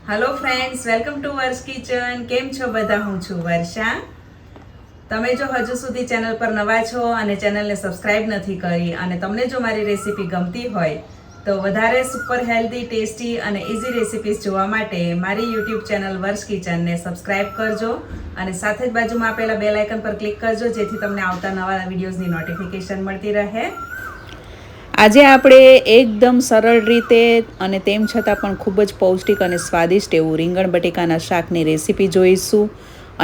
Hello friends, welcome to વર્ષ kitchen. કેમ છો બધા? હું છું વર્ષા. તમે જો હજુ સુધી ચેનલ પર નવા છો અને ચેનલને સબસ્ક્રાઇબ નથી કરી અને તમને જો મારી રેસીપી ગમતી હોય તો વધારે સુપર હેલ્ધી, ટેસ્ટી અને ઇઝી રેસીપીઝ જોવા માટે મારી યુટ્યુબ ચેનલ વર્ષ કિચનને સબસ્ક્રાઇબ કરજો અને સાથે જ બાજુમાં આપેલા બેલ આઇકન પર ક્લિક કરજો જેથી તમને આવતા નવા વિડીયોઝની નોટિફિકેશન મળતી રહે. આજે આપણે એકદમ સરળ રીતે અને તેમ છતાં પણ ખૂબ જ પૌષ્ટિક અને સ્વાદિષ્ટ એવું રીંગણ બટેકાના શાકની રેસીપી જોઈશું.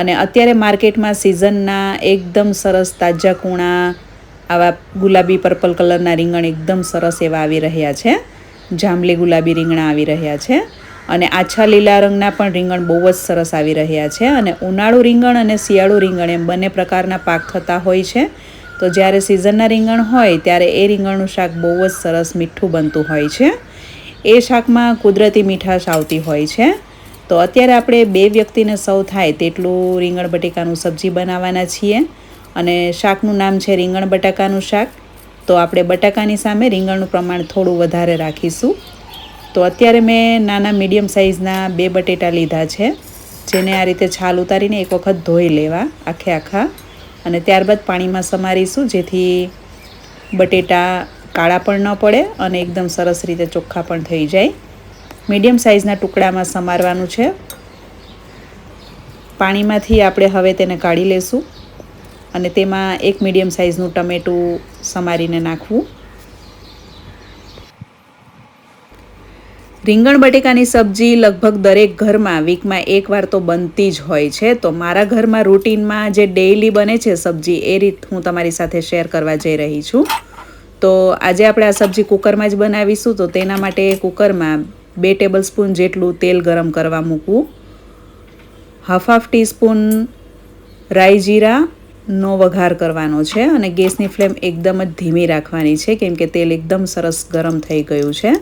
અને અત્યારે માર્કેટમાં સિઝનના એકદમ સરસ તાજા કૂણા આવા ગુલાબી પર્પલ કલરના રીંગણ એકદમ સરસ એવા આવી રહ્યા છે. જાંબલી ગુલાબી રીંગણા આવી રહ્યા છે અને આછા લીલા રંગના પણ રીંગણ બહુ જ સરસ આવી રહ્યા છે. અને ઉનાળુ રીંગણ અને શિયાળુ રીંગણ એમ બંને પ્રકારના પાક થતા હોય છે. તો જ્યારે સિઝનના રીંગણ હોય ત્યારે એ રીંગણનું શાક બહુ જ સરસ મીઠું બનતું હોય છે. એ શાકમાં કુદરતી મીઠાશ આવતી હોય છે. તો અત્યારે આપણે 2 વ્યક્તિને સૌ થાય તેટલું રીંગણ બટેકાનું સબ્જી બનાવવાના છીએ અને શાકનું નામ છે રીંગણ બટાકાનું શાક. તો આપણે બટાકાની સામે રીંગણનું પ્રમાણ થોડું વધારે રાખીશું. તો અત્યારે મેં નાના મીડિયમ સાઇઝના 2 બટેટા લીધા છે, જેને આ રીતે છાલ ઉતારીને એક વખત ધોઈ લેવા આખા અને ત્યારબાદ પાણીમાં સમારીશું જેથી બટેટા કાળા પણ ન પડે અને એકદમ સરસ રીતે ચોખ્ખા પણ થઈ જાય. મીડિયમ સાઇઝના ટુકડામાં સમારવાનું છે. પાણીમાંથી આપણે હવે તેને કાઢી લેશું અને તેમાં એક મીડિયમ સાઇઝનું ટમેટું સમારીને નાખવું. રીંગણ બટેકાની સબ્જી લગભગ દરેક ઘરમાં વીકમાં એકવાર તો બનતી જ હોય છે. તો મારા ઘરમાં રૂટીનમાં જે ડેઈલી બને છે સબ્જી, એ રીત હું તમારી સાથે શેર કરવા જઈ રહી છું. તો આજે આપણે આ સબ્જી કુકરમાં જ બનાવીશું. તો તેના માટે કુકરમાં 2 ટેબલ સ્પૂન જેટલું તેલ ગરમ કરવા મૂકવું. હાફ ટીસ્પૂન રાઈ જીરાનો વઘાર કરવાનો છે અને ગેસની ફ્લેમ એકદમ જ ધીમી રાખવાની છે કેમ કે તેલ એકદમ સરસ ગરમ થઈ ગયું છે.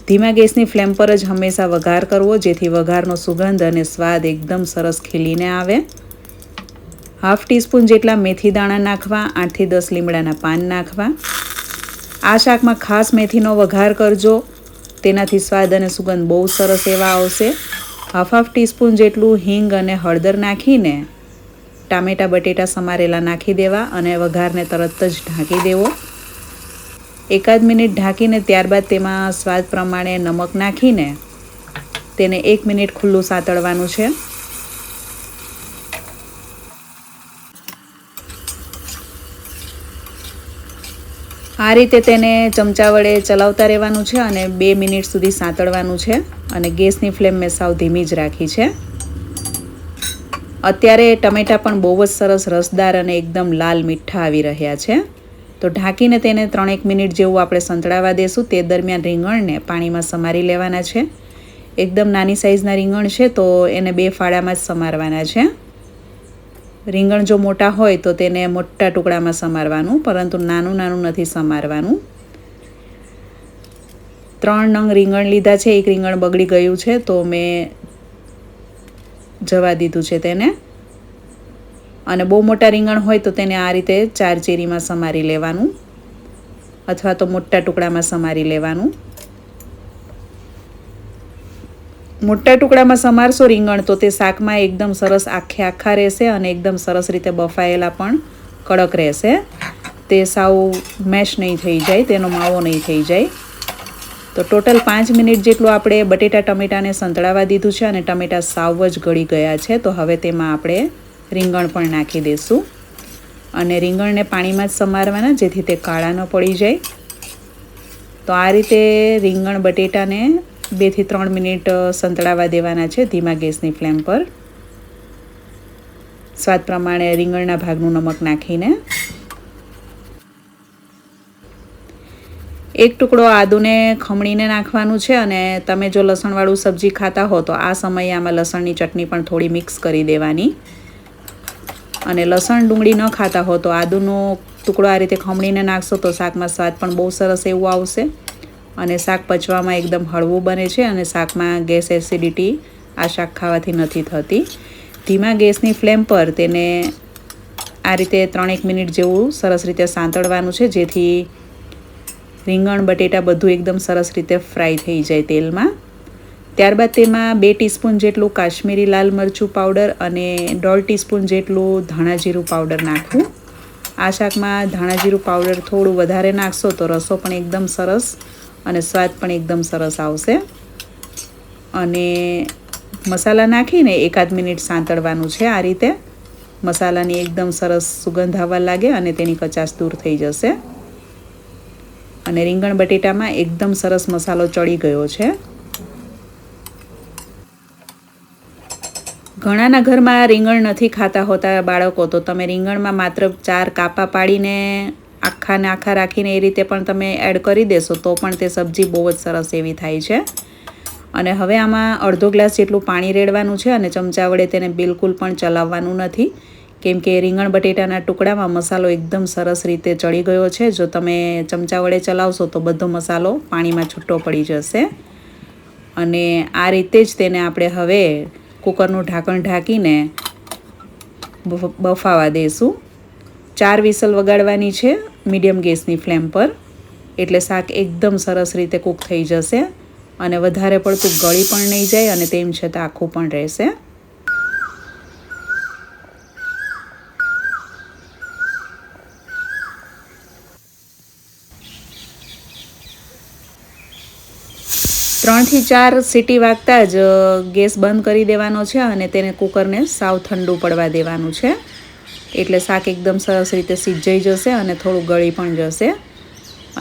ધીમા ગેસની ફ્લેમ પર જ હંમેશા વઘાર કરવો જેથી વઘારનો સુગંધ અને સ્વાદ એકદમ સરસ ખીલીને આવે. હાફ ટીસ્પૂન જેટલા મેથી દાણા નાખવા, 8 થી 10 લીમડાના પાન નાખવા. આ શાકમાં ખાસ મેથીનો વઘાર કરજો, તેનાથી સ્વાદ અને સુગંધ બહુ સરસ એવા આવશે. હાફ ટીસ્પૂન જેટલું હિંગ અને હળદર નાખીને ટામેટા બટેટા સમારેલા નાખી દેવા અને વઘારને તરત જ ઢાંકી દેવો. 1 મિનિટ ઢાંકીને ત્યારબાદ તેમાં સ્વાદ પ્રમાણે નમક નાખીને તેને 1 મિનિટ ખુલ્લું સાતળવાનું છે. આ રીતે તેને ચમચા વડે ચલાવતા રહેવાનું છે અને 2 મિનિટ સુધી સાતળવાનું છે અને ગેસની ફ્લેમ મેં સાવ ધીમી જ રાખી છે. અત્યારે ટમેટા પણ બહુ જ સરસ રસદાર અને એકદમ લાલ મીઠા આવી રહ્યા છે. તો ઢાંકીને તેને 3-1 મિનિટ જેવું આપણે સંતળાવા દેશું. તે દરમિયાન રીંગણને પાણીમાં સમારી લેવાના છે. એકદમ નાની સાઇઝના રીંગણ છે તો એને 2 ફાળામાં જ સમારવાના છે. રીંગણ જો મોટા હોય તો તેને મોટા ટુકડામાં સમારવાનું, પરંતુ નાનું નથી સમારવાનું. 3 નંગ રીંગણ લીધા છે. 1 રીંગણ બગડી ગયું છે તો મેં જવા દીધું છે તેને. અને બહુ મોટા રીંગણ હોય તો તેને આ રીતે 4 ચેરીમાં સમારી લેવાનું અથવા તો મોટા ટુકડામાં સમારી લેવાનું. મોટા ટુકડામાં સમારશો રીંગણ તો તે શાકમાં એકદમ સરસ આખા રહેશે અને એકદમ સરસ રીતે બફાયેલા પણ કડક રહેશે. તે સાવ મેશ નહીં થઈ જાય, તેનો માવો નહીં થઈ જાય. તો ટોટલ 5 મિનિટ જેટલું આપણે બટેટા ટમેટાને સંતળાવા દીધું છે અને ટમેટા સાવ જ ગળી ગયા છે. તો હવે તેમાં આપણે રીંગણ પણ નાખી દઈશું અને રીંગણને પાણીમાં જ સમારવાના જેથી તે કાળા ન પડી જાય. તો આ રીતે રીંગણ બટેટાને 2 થી 3 મિનિટ સંતળાવા દેવાના છે ધીમા ગેસની ફ્લેમ પર. સ્વાદ પ્રમાણે રીંગણના ભાગનું નમક નાખીને 1 ટુકડો આદુને ખમણીને નાખવાનું છે. અને તમે જો લસણવાળું સબ્જી ખાતા હો તો આ સમયે આમાં લસણની ચટણી પણ થોડી મિક્સ કરી દેવાની. અને લસણ ડુંગળી ન ખાતા હો તો આદુનો ટુકડો આ રીતે ખમણીને નાખશો તો શાકમાં સ્વાદ પણ બહુ સરસ એવું આવશે અને શાક પચવામાં એકદમ હળવું બને છે અને શાકમાં ગેસ એસિડિટી આ શાક ખાવાથી નથી થતી. ધીમા ગેસની ફ્લેમ પર તેને આ રીતે 3-1 મિનિટ જેવું સરસ રીતે સાંતળવાનું છે જેથી રીંગણ બટેટા બધું એકદમ સરસ રીતે ફ્રાય થઈ જાય તેલમાં. ત્યારબાદ તેમાં 2 ટીસ્પૂન જેટલું કાશ્મીરી લાલ મરચું પાવડર અને 1.5 ટીસ્પૂન જેટલું ધાણા જીરું પાવડર નાખવું. આ શાકમાં ધાણા જીરું પાવડર થોડું વધારે નાખશો તો રસો પણ એકદમ સરસ અને સ્વાદ પણ એકદમ સરસ આવશે. અને મસાલા નાખીને 1 મિનિટ સાંતળવાનું છે. આ રીતે મસાલાની એકદમ સરસ સુગંધ આવવા લાગે અને તેની કચાશ દૂર થઈ જશે. અને રીંગણ બટેટામાં એકદમ સરસ મસાલો ચડી ગયો છે. ઘણાના ઘરમાં રીંગણ નથી ખાતા હોતા બાળકો, તો તમે રીંગણમાં માત્ર 4 કાપા પાડીને આખાને આખા રાખીને એ રીતે પણ તમે એડ કરી દેશો તો પણ તે સબ્જી બહુ જ સરસ એવી થાય છે. અને હવે આમાં અડધો ગ્લાસ જેટલું પાણી રેડવાનું છે અને ચમચા વડે તેને બિલકુલ પણ ચલાવવાનું નથી, કેમ કે રીંગણ બટેટાના ટુકડામાં મસાલો એકદમ સરસ રીતે ચડી ગયો છે. જો તમે ચમચા વડે ચલાવશો તો બધો મસાલો પાણીમાં છૂટો પડી જશે. અને આ રીતે જ તેને આપણે હવે કુકરનું ઢાંકણ ઢાંકીને બફાવા દઈશું. 4 વિસલ વગાડવાની છે મીડિયમ ગેસની ફ્લેમ પર, એટલે શાક એકદમ સરસ રીતે કૂક થઈ જશે અને વધારે પડતું ગળી પણ નહીં જાય અને તેમ છતાં આખું પણ રહેશે. ત્રણ થી 4 સીટી વાગતા જ ગેસ બંધ કરી દેવાનો છે અને તેને કુકરને સાવ ઠંડુ પડવા દેવાનું છે. એટલે શાક એકદમ સરસ રીતે સિજાઈ જશે અને થોડું ગળી પણ જશે.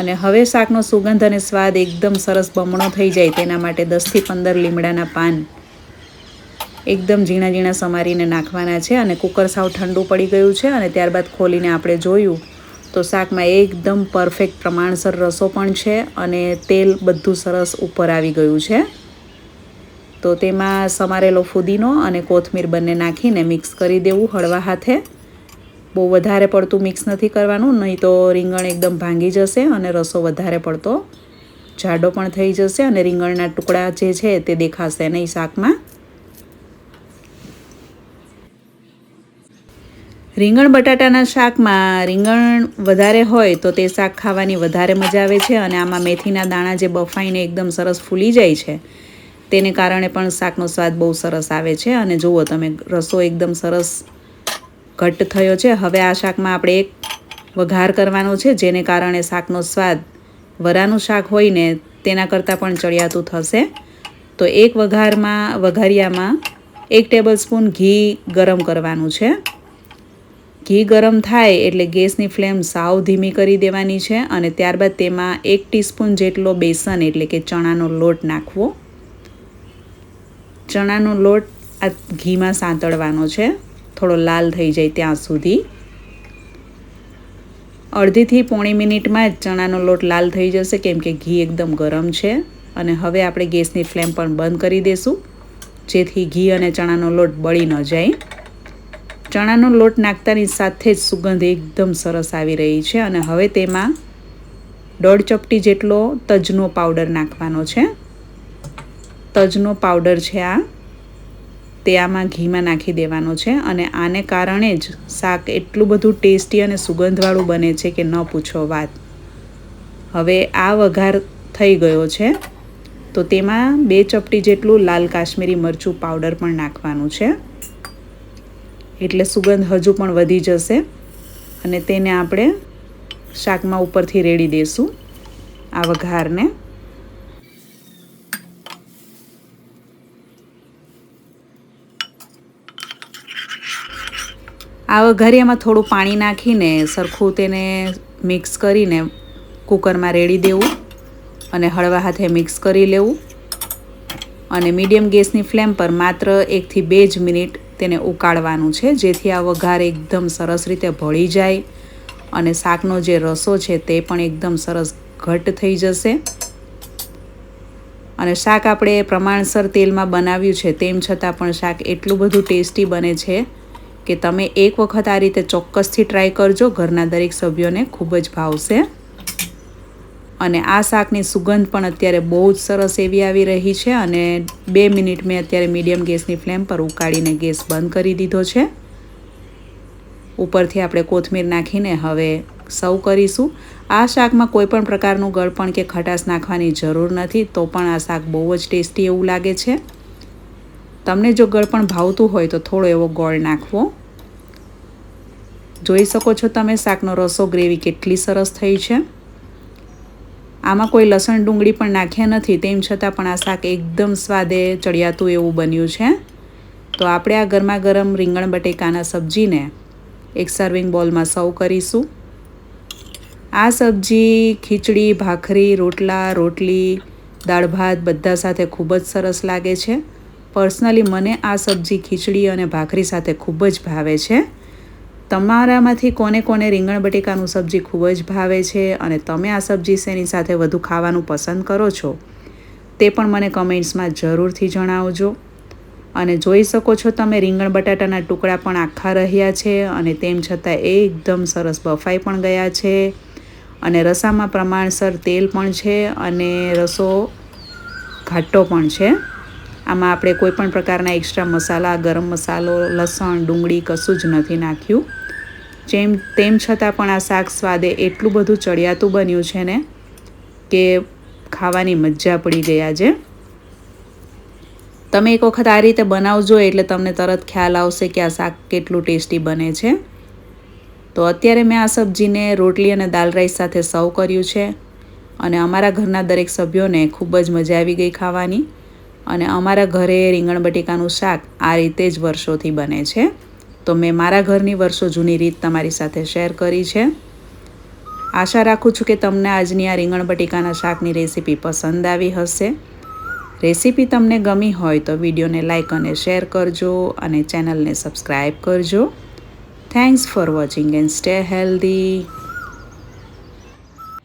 અને હવે શાકનો સુગંધ અને સ્વાદ એકદમ સરસ બમણો થઈ જાય તેના માટે 10 થી 15 લીમડાના પાન એકદમ ઝીણા ઝીણા સમારીને નાખવાના છે. અને કુકર સાવ ઠંડુ પડી ગયું છે અને ત્યારબાદ ખોલીને આપણે જોયું તો શાકમાં એકદમ પરફેક્ટ પ્રમાણસર રસો પણ છે અને તેલ બધું સરસ ઉપર આવી ગયું છે. તો તેમાં સમારેલો ફુદીનો અને કોથમીર બંને નાખીને મિક્સ કરી દેવું હળવા હાથે. બહુ વધારે પડતું મિક્સ નથી કરવાનું, નહીં તો રીંગણ એકદમ ભાંગી જશે અને રસો વધારે પડતો જાડો પણ થઈ જશે અને રીંગણના ટુકડા જે છે તે દેખાશે નહીં શાકમાં. રીંગણ બટાટાના શાકમાં રીંગણ વધારે હોય તો તે શાક ખાવાની વધારે મજા આવે છે. અને આમાં મેથીના દાણા જે બફાઈને એકદમ સરસ ફૂલી જાય છે તેને કારણે પણ શાકનો સ્વાદ બહુ સરસ આવે છે. અને જુઓ તમે, રસો એકદમ સરસ ઘટ્ટ થયો છે. હવે આ શાકમાં આપણે એક વઘાર કરવાનો છે, જેને કારણે શાકનો સ્વાદ વરાનું શાક હોય ને તેના કરતાં પણ ચડિયાતું થશે. તો એક વઘારિયામાં 1 ટેબલસ્પૂન ઘી ગરમ કરવાનું છે. ઘી ગરમ થાય એટલે ગેસની ફ્લેમ સાવ ધીમી કરી દેવાની છે અને ત્યારબાદ તેમાં 1 ટીસ્પૂન જેટલો બેસન એટલે કે ચણાનો લોટ નાખવો. ચણાનો લોટ આ ઘીમાં સાંતળવાનો છે થોડો લાલ થઈ જાય ત્યાં સુધી. 1/2 થી 1/4 મિનિટમાં જ ચણાનો લોટ લાલ થઈ જશે, કેમ કે ઘી એકદમ ગરમ છે. અને હવે આપણે ગેસની ફ્લેમ પણ બંધ કરી દઈશું, જેથી ઘી અને ચણાનો લોટ બળી ન જાય. ચણાનો લોટ નાખતાની સાથે જ સુગંધ એકદમ સરસ આવી રહી છે. અને હવે તેમાં 1.5 ચપટી જેટલો તજનો પાવડર નાખવાનો છે. તજનો પાવડર છે તે આમાં ઘીમાં નાખી દેવાનો છે. અને આને કારણે જ શાક એટલું બધું ટેસ્ટી અને સુગંધવાળું બને છે કે ન પૂછો વાત. હવે આ વઘાર થઈ ગયો છે તો તેમાં 2 ચપટી જેટલું લાલ કાશ્મીરી મરચું પાવડર પણ નાખવાનું છે, એટલે સુગંધ હજુ પણ વધી જશે. અને તેને આપણે શાકમાં ઉપરથી રેડી દઈશું આ વઘારને. આ વઘારિયામાં થોડું પાણી નાખીને સરખું તેને મિક્સ કરીને કુકરમાં રેડી દેવું અને હળવા હાથે મિક્સ કરી લેવું. અને મીડિયમ ગેસની ફ્લેમ પર માત્ર 1 થી 2 જ મિનિટ તેને ઉકાળવાનું છે, જેથી આ વઘાર એકદમ સરસ રીતે ભળી જાય અને શાકનો જે રસો છે તે પણ એકદમ સરસ ઘટ્ટ થઈ જશે. અને શાક આપણે પ્રમાણસર તેલમાં બનાવ્યું છે તેમ છતાં પણ શાક એટલું બધું ટેસ્ટી બને છે કે તમે એક વખત આ રીતે ચોક્કસથી ટ્રાય કરજો. ઘરના દરેક સભ્યોને ખૂબ જ ભાવશે. અને આ શાકની સુગંધ પણ અત્યારે બહુ જ સરસ એવી આવી રહી છે. અને 2 મિનિટ મેં અત્યારે મીડિયમ ગેસની ફ્લેમ પર ઉકાળીને ગેસ બંધ કરી દીધો છે. ઉપરથી આપણે કોથમીર નાખીને હવે સર્વ કરીશું. આ શાકમાં કોઈ પણ પ્રકારનું ગળપણ કે ખટાશ નાખવાની જરૂર નથી, તો પણ આ શાક બહુ જ ટેસ્ટી એવું લાગે છે. તમને જો ગળપણ ભાવતું હોય તો થોડો એવો ગોળ નાખવો. જોઈ શકો છો તમે શાકનો રસો ગ્રેવી કેટલી સરસ થઈ છે. આમાં કોઈ લસણ ડુંગળી પણ નાખ્યા નથી, તેમ છતાં પણ આ શાક એકદમ સ્વાદે ચડિયાતું એવું બન્યું છે. તો આપણે આ ગરમા ગરમ રીંગણ બટેકાના સબ્જીને એક સર્વિંગ બોલમાં સર્વ કરીશું. આ સબ્જી ખીચડી, ભાખરી, રોટલા, રોટલી, દાળ ભાત બધા સાથે ખૂબ જ સરસ લાગે છે. પર્સનલી મને આ સબ્જી ખીચડી અને ભાખરી સાથે ખૂબ જ ભાવે છે. તમારામાંથી કોને કોને રીંગણ બટેકાનું સબ્જી ખૂબ જ ભાવે છે અને તમે આ સબ્જી શેની સાથે વધુ ખાવાનું પસંદ કરો છો તે પણ મને કમેન્ટ્સમાં જરૂરથી જણાવજો. અને જોઈ શકો છો તમે રીંગણ બટાટાના ટુકડા પણ આખા રહ્યા છે અને તેમ છતાં એકદમ સરસ બફાઈ પણ ગયા છે અને રસામાં પ્રમાણસર તેલ પણ છે અને રસો ઘાટો પણ છે. આમાં આપણે કોઈ પણ પ્રકારના એક્સ્ટ્રા મસાલા, ગરમ મસાલો, લસણ, ડુંગળી કશું જ નથી નાખ્યું. તેમ છતાં પણ આ શાક સ્વાદે એટલું બધું ચડિયાતું બન્યું છે ને કે ખાવાની મજા પડી ગયા છે. તમે એક વખત આ રીતે બનાવજો એટલે તમને તરત ખ્યાલ આવશે કે આ શાક કેટલું ટેસ્ટી બને છે. તો અત્યારે મેં આ સબ્જીને રોટલી અને દાલ રાઈસ સાથે સર્વ કર્યું છે અને અમારા ઘરના દરેક સભ્યોને ખૂબ જ મજા આવી ગઈ ખાવાની. અને અમારા ઘરે રીંગણ બટેકાનું શાક આ રીતે જ વર્ષોથી બને છે. તો મેં મારા ઘરની વર્ષો જૂની રીત તમારી સાથે શેર કરી છે. આશા રાખું છું કે તમને આજની આ રીંગણ બટેકાના શાકની રેસીપી પસંદ આવી હશે. રેસીપી તમને ગમી હોય તો વિડીયોને લાઇક અને શેર કરજો અને ચેનલને સબસ્ક્રાઈબ કરજો. Thanks for watching and stay healthy.